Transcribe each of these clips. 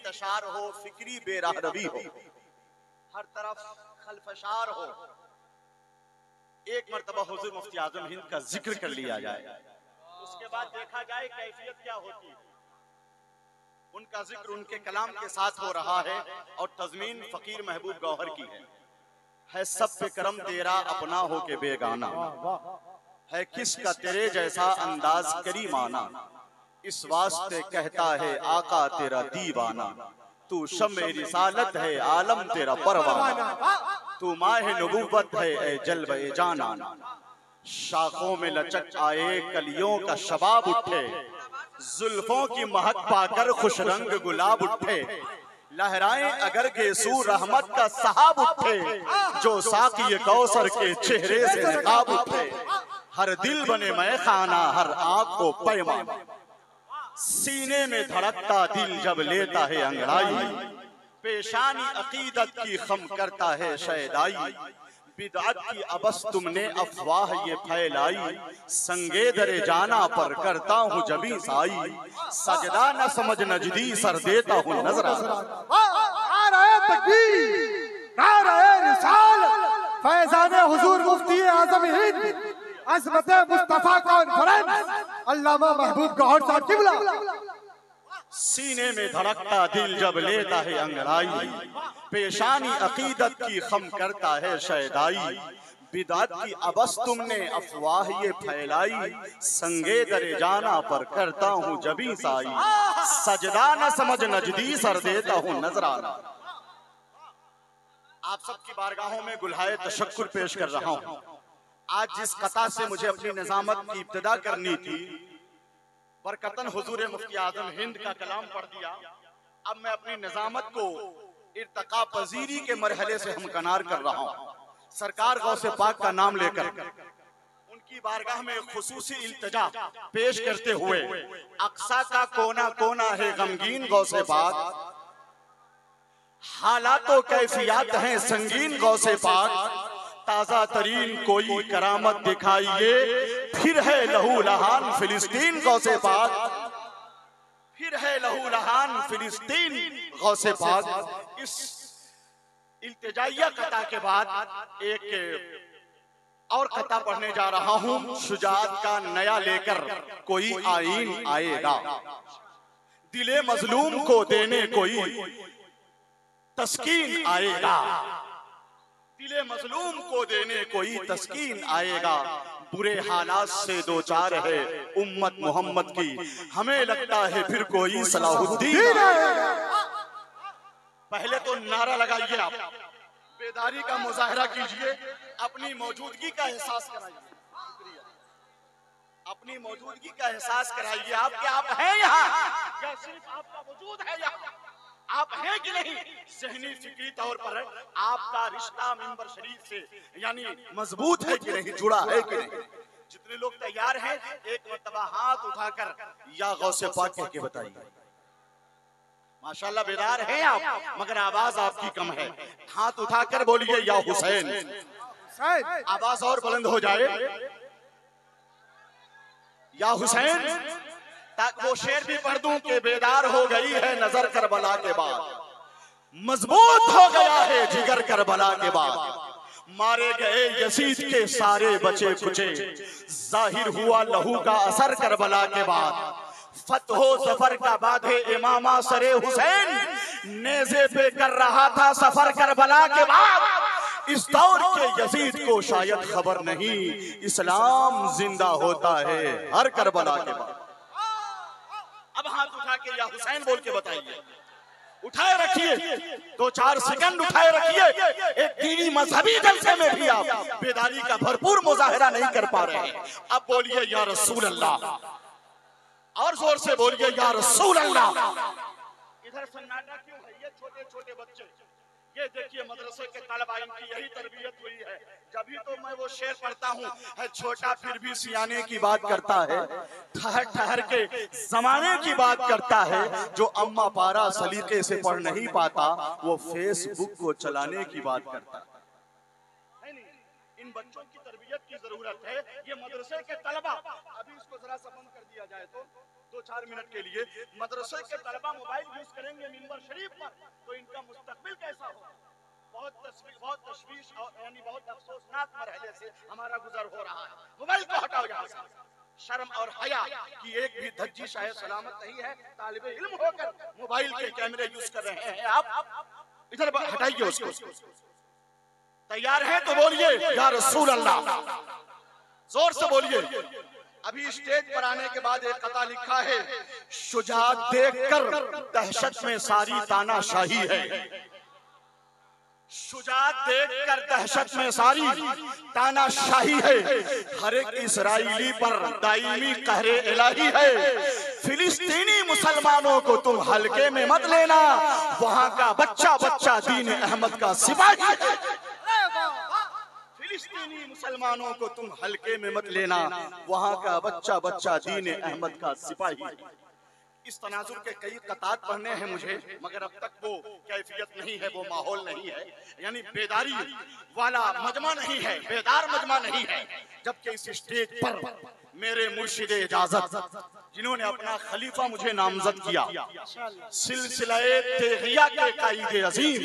इंतशार हो, फिक्री बेराहरवी हो, हर तरफ खलफशार हो, एक मर्तबा हुजूर मुफ्ती आजम हिंद का जिक्र कर लिया जाए, उसके बाद देखा जाए कैफियत क्या होती है। उनका जिक्र उनके कलाम के साथ हो रहा है और तज़मीन फकीर महबूब गौहर की है सब पे करम तेरा अपना हो के बेगाना, है किसका तेरे जैसा अंदाज करीमाना, इस वास्ते कहता है आका तेरा दीवाना, तू शम्मे रिसालत है आलम तेरा परवाना, तू माह नबुव्वत है ए जल्वे जाना, शाखों में लचक आए कलियों का शबाब उठे, जुल्फों की महक पाकर खुश रंग गुलाब उठे, लहराएं अगर गेसू रहमत का सहाब उठे, जो साक़ी कौसर के चेहरे से नकाब उठे, हर दिल बने मैं खाना हर आँख को पैमाना, सीने में धड़कता दिल जब लेता है अंगड़ाई, पेशानी अकीदत की खम करता है शैदाई, बिदअत की अबस तुमने अफवाह ये फैलाई, संगे दरे जाना पर करता हूँ जबी साई, सजदा न समझ नजदी सर देता हूँ नजरा, नारे तकबीर, नारे रिसालत, फैज़ाने हुजूर मुफ्ती आज़म हिंद, अज़मत मुस्तफ़ा कॉन्फ्रेंस, अल्लामा महबूब गौहर साहब किबला। सीने में धड़कता दिल जब लेता है अंगड़ाई, पेशानी अकीदत की खम करता है शैदाई, बिदअत की अबस तुमने अफवाह ये फैलाई, संगे दरे जाना पर करता हूँ जबी साई, सजदा न समझ नजदी सर देता हूँ नजराना। आप सबकी बारगाहों में गुलहाए तशक्कुर पेश कर रहा हूँ। आज जिस कता से मुझे अपनी निजामत की इब्तिदा करनी थी, बरकतन हुजूर मुफ्ती आज़म हिंद का कलाम पढ़ दिया। अब मैं अपनी निजामत को इर्तका पजीरी के मरहले से हमकनार कर रहा हूँ। सरकार गौसे पाक का नाम लेकर उनकी बारगाह में खुसूसी इल्तिजा पेश करते हुए, अक्सा का कोना कोना है गमगीन गौसे पाक, हालातों कैफियत हैं संगीन गौसे पाक, ताजा तरीन कोई करामत दिखाइए, फिर है लहू लहान फिलिस्तीन गौसे पाक, फिर है लहू लहान फिलिस्तीन गौसे पाक। इस इल्तिजाइया कता के बाद एक और कता पढ़ने जा रहा हूं। शुजाअत का नया लेकर कोई आईन आएगा, दिले मजलूम को देने कोई तस्कीन आएगा, दिले मजलूम को देने कोई तस्कीन आएगा, बुरे हालात से दो चार है उम्मत मोहम्मद की, हमें लगता है फिर कोई सलाहुद्दीन आएगा। पहले तो नारा लगाइए, आप बेदारी का मुजाहरा कीजिए, अपनी मौजूदगी का एहसास कराइए, अपनी मौजूदगी का एहसास कराइए आप कि आप हैं यहाँ, या सिर्फ आपका वजूद है यहाँ, आप हैं कि नहीं। ज़हनी फिक्री तौर पर आपका रिश्ता मिंबर शरीफ से यानी मजबूत है कि नहीं, जुड़ा है कि नहीं। जितने लोग तैयार हैं एक मर्तबा हाथ उठाकर या गौसे पाक कह के बताइए। माशाल्लाह बेदार हैं आप, मगर आवाज आपकी कम है। हाथ उठाकर बोलिए या हुसैन, आवाज और बुलंद हो जाए, या हुसैन। वो शेर भी पढ़ दूं कि बेदार हो गई है नजर करबला के बाद, मजबूत हो गया है जिगर करबला के बाद, मारे गए यजीद के सारे बचे कुचे, जाहिर हुआ लहू का असर करबला के बाद, फतहो जफर का बाधे इमामा सरे हुसैन, नेज़े पे कर रहा था सफर करबला के बाद। इस दौर के यजीद को शायद खबर नहीं, इस्लाम जिंदा होता है हर करबला के बाद। अब हाथ उठा के या हुसैन बोल के बताइए, उठाए रखिए, 2-4 सेकंड उठाए रखिए। एक दीनी मजहबी जलसे में भी आप बेदारी का भरपूर मुजाहिरा नहीं कर पा रहे हैं। अब बोलिए या रसूल अल्लाह, और जोर से बोलिए या रसूल अल्लाह। इधर सन्नाटा क्यों है? ये छोटे छोटे बच्चे, ये देखिए मदरसे के तलबा, इनकी यही तरबियत हुई है। जब भी तो मैं वो शेर पढ़ता हूँ, है छोटा फिर भी सियाने की बात करता है, ठहर ठहर के जमाने की बात करता है, जो अम्मा पारा सलीके से पढ़ नहीं पाता वो फेसबुक को चलाने की बात करता है। नहीं, इन बच्चों की तरबियत की जरूरत है। ये मदरसे के तलबा, अभी इसको जरा सा बंद कर दिया जाए तो 2-4 मिनट के लिए मदरसे के तलबा मोबाइल यूज करेंगे मिंबर शरीफ पर, तो इनका मुस्तकबिल कैसा हो। बहुत तशवीश और यानी बहुत अफसोसनाक मरहले से हमारा गुजर हो रहा है। मोबाइल को हटाओ यहाँ से। शर्म और हया की एक भी धज्जी शायद सलामत नहीं है। तालिबे इल्म होकर मोबाइल के कैमरे यूज कर रहे हैं आप, इधर हटाइए उसको। तैयार हैं तो बोलिए या रसूल अल्लाह, जोर से बोलिए। अभी स्टेज पर आने के बाद एक कता लिखा है, शुजाअत देखकर दहशत में सारी तानाशाही है। शुजाअत देखकर दहशत में सारी तानाशाही है। हर एक इसराइली पर दायमी कहरे इलाही है। फिलिस्तीनी मुसलमानों को तुम हल्के में मत लेना, वहां का बच्चा बच्चा दीन अहमद का सिपाही है। फिलिस्तीनी मुसलमानों को तुम हल्के में मत लेना, वहां का बच्चा बच्चा दीन अहमद का सिपाही है। इस तनाजुर के कई कतार पढ़ने हैं मुझे, मगर अब तक वो कैफियत नहीं है, वो माहौल नहीं है, यानी बेदारी वाला मजमा नहीं है, बेदार मजमा नहीं है। जबकि इस स्टेज पर मेरे मुर्शिदे इजाजत जिन्होंने अपना खलीफा मुझे नामजद किया, सिलसिले तेगिया के कायदे अजीम,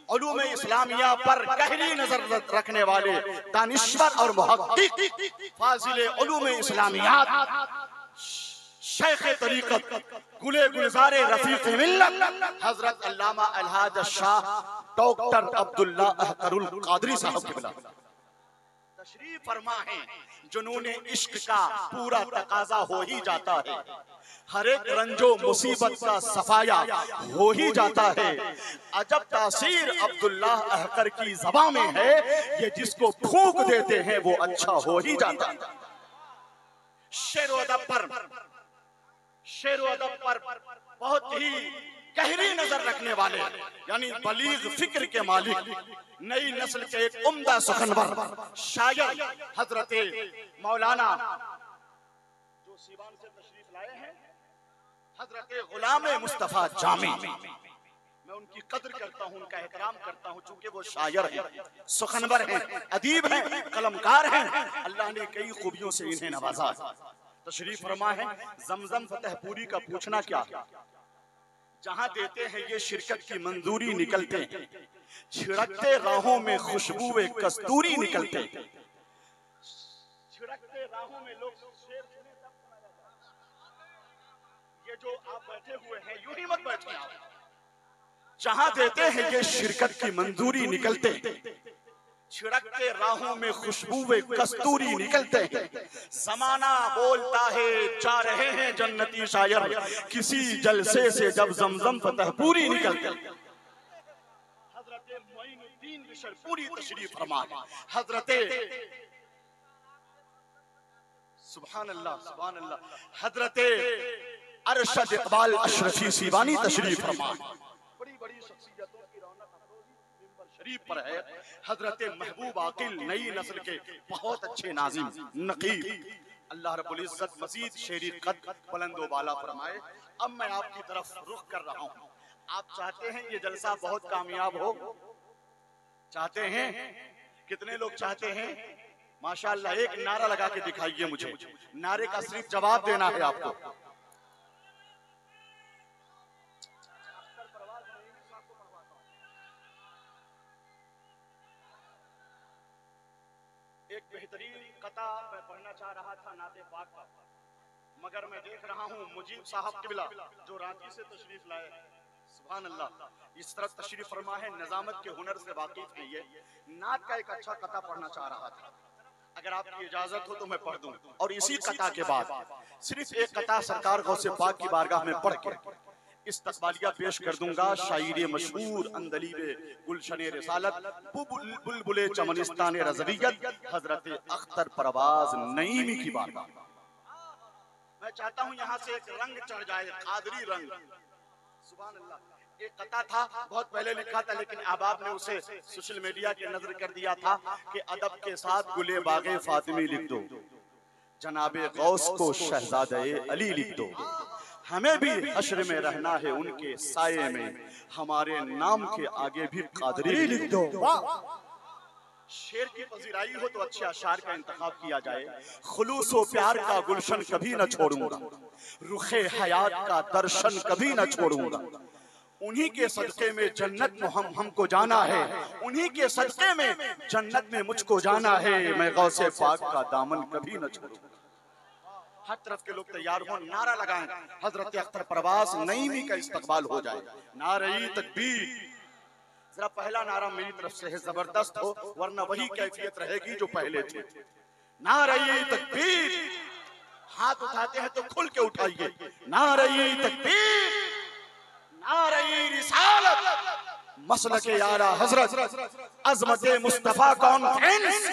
उलूम इस्लामिया पर गहरी नजर रखने वाले दानिश्वर और मुहक्किक फाजिल उलूम इस्लामियात शेख तरीक़त गुले गुलज़ारे रफ़ीक़ मिल्लत हज़रत अल्लामा अलहाज शाह डॉक्टर अब्दुल्ला अहकरुल क़ादरी साहब क़िबला तशरीफ फरमा है। जुनून इश्क का पूरा तकाजा हो ही जाता है, हर एक रंजो मुसीबत का सफाया हो ही जाता है। अजब तासीर अब्दुल्ला अहकर की ज़बां में है, ये जिसको फूंक देते हैं वो अच्छा हो ही जाता है। शेर व अदब पर बहुत ही गहरी नजर रखने वाले, यानी बलीग फिक्र के मालिक, नई नस्ल के एक उम्दा सुखनवर शायर हजरत मौलाना जो सीवान से तशरीफ लाए हैं, हजरत गुलाम मुस्तफा जामी। मैं उनकी कदर करता हूँ, उनका एहतराम करता हूँ, चूंकि वो शायर हैं, सुखनवर हैं, अदीब हैं, कलमकार हैं। अल्लाह ने कई खूबियों से इन्हें नवाजा है। तशरीफ फरमा है। जमजम फतेहपुरी का पूछना क्या, जहां देते हैं ये शिरकत की मंजूरी निकलते, छिड़कते राहों में खुशबू कस्तूरी निकलते। छिड़कते राहों में लोग ये जो आप बैठे हुए हैं, यूं ही मत बैठे आप। जहां देते हैं ये शिरकत की मंजूरी निकलते, छिड़कते राहों में खुशबू कस्तूरी निकलते हैं। जमाना बोलता है जा रहे हैं जन्नती शायर, किसी जलसे से जब जमजम फतेहपुरी निकलते। हजरत मोइनुद्दीन बिशरपुरी तशरीफ फरमा, हजरत सुभान अल्लाह हजरत अरशद इकबाल अशरफी सीवानी तशरीफ फरमा। बड़ी बड़ी शख्सियतों की रौनक शरीफ पर है। हजरत महबूब आकिल नई नस्ल के बहुत अच्छे नाज़िम नकीब, अल्लाह रब्बुल इज्जत मजीद शेरी कद बुलंदो बाला फरमाए। अब मैं आपकी तरफ रुख कर रहा हूँ। आप चाहते हैं ये जलसा बहुत कामयाब हो? चाहते हैं? कितने लोग चाहते हैं? माशाअल्लाह, एक नारा लगा के दिखाइए मुझे। नारे का सिर्फ जवाब देना है आपको। एक बेहतरीन कता मैं पढ़ना चाह रहा था नाते पाक का, मगर मैं देख रहा हूँ मुजीब साहब क़िबला जो रांची से तशरीफ लाए, सुभान अल्लाह, इस तरह तशरीफ फरमा है, निजामत के हुनर से वाकिफ है। ये नात का एक अच्छा कता पढ़ना चाह रहा था, अगर आपकी इजाजत हो तो मैं पढ़ दूं। और इसी कता के बाद सिर्फ एक कता सरकार गौसे पाक की बारगाह में पढ़ के इस्तक़बालिया पेश कर दूंगा। शायरी मशहूर अंदलीबे गुलशने रिसालत बुलबुले चमनिस्तान रज़वियत हजरत अख्तर परवाज नईमी की बारगाह। मैं चाहता हूं यहां से एक रंग चढ़ जाए, कादरी रंग। सुभान अल्लाह। एक कथा था, बहुत पहले लिखा था, लेकिन अहबाब ने उसे सोशल मीडिया के नजर कर दिया था कि अदब के साथ गुले बागे फातिमी लिख दो, जनाबे गौस को शहजादे अली लिख दो, हमें भी हश्र में रहना है उनके साये में, हमारे नाम के आगे भी कादरी लिख दो। शेर की पजीराई हो तो अच्छे अशार का इंतखाब किया जाए। खुलूस व प्यार का गुलशन कभी न छोड़ूंगा, रुखे हयात का दर्शन कभी न छोड़ूंगा। उन्हीं के सदके में जन्नत में हमको जाना है, उन्हीं के सदके में जन्नत में मुझको जाना है। मैं गौसे पाक का दामन कभी न छोड़ूंगा। हर तरफ के लोग तैयार हो, नारा लगाएं, हजरत अख्तर परवाज़ नईमी का इस्तकबाल हो जाए। नारे तकबीर। जरा पहला नारा मेरी तरफ से है, जबरदस्त हो, वरना वही कैफियत रहेगी जो पहले थे। नारे तकबीर। हाथ उठाते हैं तो खुल के उठाइए। नारे तकबीर, नारे रिसालत, मसलके आला हजरत, अज़मते मुस्तफा कॉन्फ्रेंस,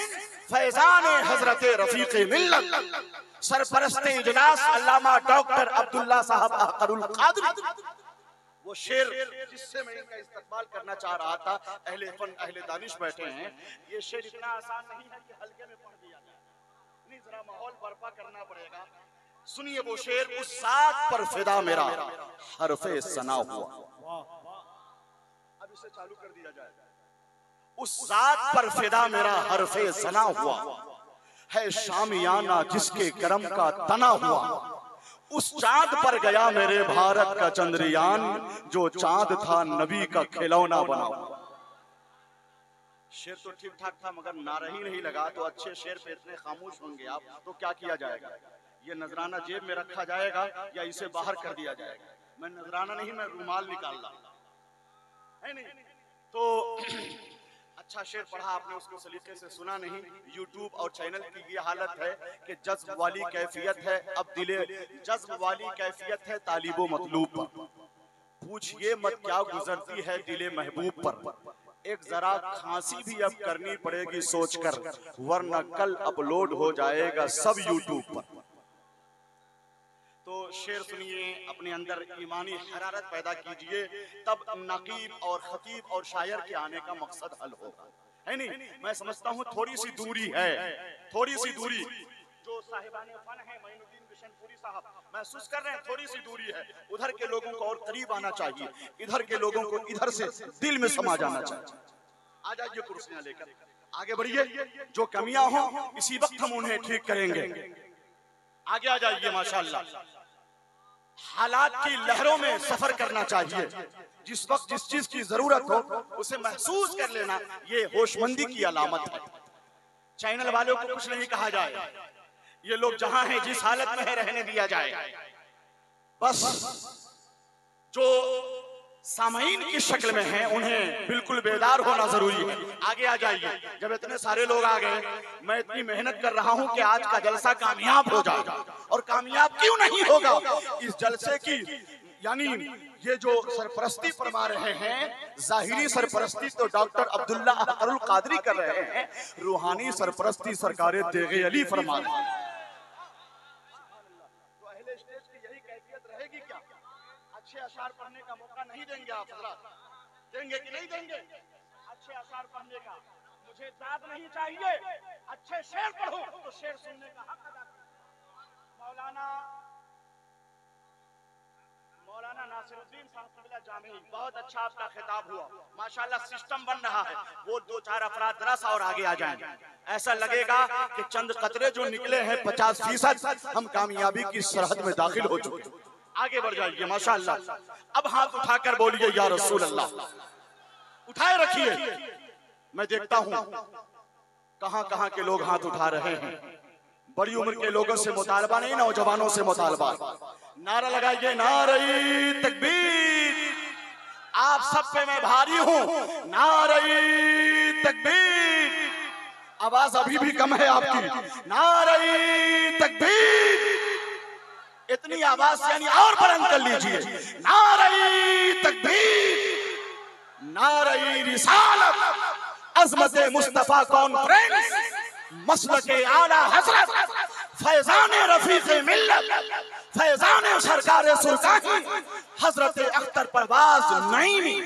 फैजान हजरत रफीक मिल्लत, सरपरस्ते इजलास अल्लामा डॉक्टर अब्दुल्ला साहब अहकरुल कादरी। वो शेर जिससे मैं इनका इस्तकबाल करना चाह रहा था, अहले फन अहले दानिश बैठे हैं, ये शेर इतना आसान नहीं है कि हल्के में पढ़ दिया जाए, नहीं, जरा माहौल बर्पा करना पड़ेगा। सुनिए वो शेर, उस साथ पर फिदा मेरा हरफे सना हुआ। अब इसे चालू कर दिया जाए। उस साथ पर फिदा मेरा हरफे सना हुआ है, शामियाना जिसके करम का तना हुआ। उस चांद पर गया मेरे भारत का चंद्रयान, जो चांद था नबी का खिलौना बना हुआ। शेर तो ठीक ठाक था, मगर नारा ही नहीं लगा। तो अच्छे शेर पे इतने खामोश होंगे आप, तो क्या किया जाएगा? ये नजराना जेब में रखा जाएगा या इसे बाहर कर दिया जाएगा? मैं नजराना नहीं, मैं रुमाल निकाल रहा है नहीं। तो अच्छा शेर पढ़ा आपने, उसको सलीके से सुना नहीं। यूट्यूब और चैनल की ये हालत है कि जज्ब वाली कैफियत है, अब दिले जज्ब वाली कैफियत है तालिबो मतलूब पर। पूछिए मत क्या गुजरती है दिले महबूब पर। एक जरा खांसी भी अब करनी पड़ेगी सोचकर, वरना कल अपलोड हो जाएगा सब यूट्यूब पर। तो शेर सुनिए, अपने अंदर ईमानी हरारत पैदा कीजिए, तब नकीब और खतीब और शायर के आने का मकसद हल होगा, है नहीं? मैं समझता हूँ थोड़ी सी दूरी है, थोड़ी सी दूरी जो साहिबाने फन है मोइनुद्दीन बिशनपुरी साहब महसूस कर रहे हैं, थोड़ी सी दूरी है। उधर के लोगों को और करीब आना चाहिए, इधर के लोगों को इधर से दिल में समा जाना चाहिए। आ जाइए कुर्सियां लेकर, आगे बढ़िए। जो कमियां हो इसी वक्त हम उन्हें ठीक करेंगे। आगे आ जाइए। माशाअल्लाह, हालात की लहरों में सफर करना चाहिए। जिस वक्त जिस चीज की जरूरत हो उसे महसूस कर लेना, ये होशमंदी की अलामत है। चैनल वालों को कुछ नहीं कहा जाए, ये लोग जहां हैं जिस हालत में है रहने दिया जाए। बस जो सामईन की शक्ल में हैं उन्हें बिल्कुल बेदार होना जरूरी है। आगे आ जाइए। जब इतने सारे लोग आ गए, मैं इतनी मेहनत कर रहा हूं कि आज का जलसा कामयाब हो जाए। और कामयाब क्यों नहीं होगा? इस जलसे की यानी ये जो सरपरस्ती फरमा रहे हैं, जाहिरी सरपरस्ती तो डॉक्टर अब्दुल्ला अहकरुल कादरी कर रहे हैं, रूहानी सरपरस्ती सरकारे तेगे अली फरमा रहे हैं। तो अहले स्टेज की यही कैफियत रहेगी क्या? अच्छे अशार पढ़ने का मौका नहीं देंगे आप हज़रात? देंगे कि नहीं देंगे? अच्छे अशार पढ़ने का मुझे दाद नहीं चाहिए, अच्छे शेर पढ़ो तो शेर सुनने का हक अदा करो। मौलाना नासिरुद्दीन साहब जामी, बहुत अच्छा आपका खिताब हुआ, माशाल्लाह। सिस्टम बन रहा है, वो दो चार अफराद जरा सा और आगे आ जाएं, ऐसा लगेगा कि चंद कतरे जो निकले हैं 50% हम कामयाबी की सरहद में दाखिल हो चुके। आगे बढ़ जाइए। माशाअल्लाह। अब हाथ उठाकर बोलिए या रसूल अल्लाह। उठाए रखिए, मैं देखता हूं कहां कहां के लोग हाथ उठा रहे हैं। बड़ी उम्र के लोगों से मुतालबा नहीं, नौजवानों से मुतालबा। नारा लगाइए, नारे तकबीर। आप सब पे मैं भारी हूं, नारे तकबीर। आवाज अभी भी कम है आपकी। नारे तकबीर, इतनी आवाज यानी और बुलंद कर लीजिए। नारे तकबीर, नारे रिसालत, अज़मते मुस्तफा कॉन्फ्रेंस, मसलके आला हजरत, फैजान रफीक मिल्लत, फैजान सरकार सुल्तानी हजरत अख्तर परवाज़ नईमी